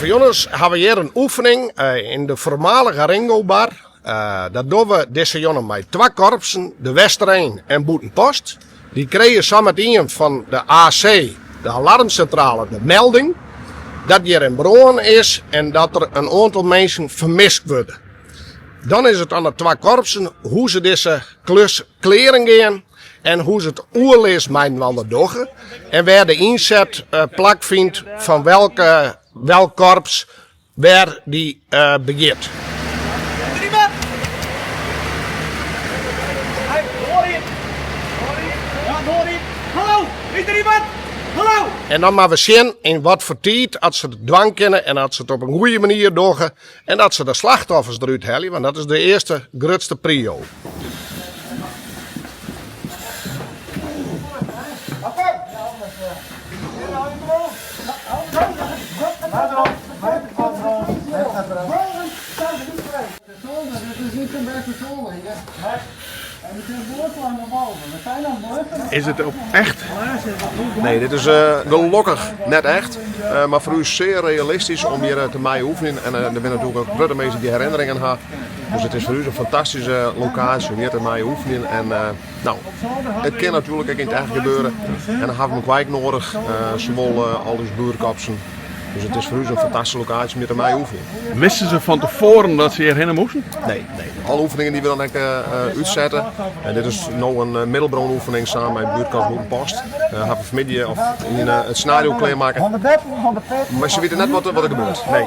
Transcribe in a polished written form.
Voor jongens hebben we hier een oefening in de voormalige Ringobar. Dat doen we deze jongen met 2 korpsen, de Westereen en Boetenpost. Die kregen samen met een van de AC, de alarmcentrale, de melding dat hier een bron is en dat er een aantal mensen vermist worden. Dan is het aan de 2 korpsen hoe ze deze klus kleren gaan en hoe ze het oerlees mijn wanden doggen. En waar de inzet plak vindt van welk korps waar die begint. Hallo, is er iemand? Hallo! En dan maar we zien in wat voor tijd als ze het dwang kennen en dat ze het op een goede manier doen en dat ze de slachtoffers eruit halen, want dat is de eerste grootste prio. Is het ook echt? Nee, dit is gelukkig net echt. Maar voor u zeer realistisch om hier te mij oefenen. En er zijn natuurlijk ook grote mensen die herinneringen hebben. Dus het is voor u een fantastische locatie om hier te mij oefenen. En nou, het kan natuurlijk ook in het echt gebeuren. En dan hebben we een kwijk nodig. Zowel al die buurkapsen. Dus het is voor u een fantastische locatie om hier te mij oefenen. Wisten ze van tevoren dat ze hierheen moesten? Nee. Alle oefeningen die we dan uitzetten. En dit is nu een middelbronoefening samen met buurtkant Boetenpost. Hebben we vanmiddag of in het scenario klaarmaken. Maar ze weten net wat er gebeurt. Nee.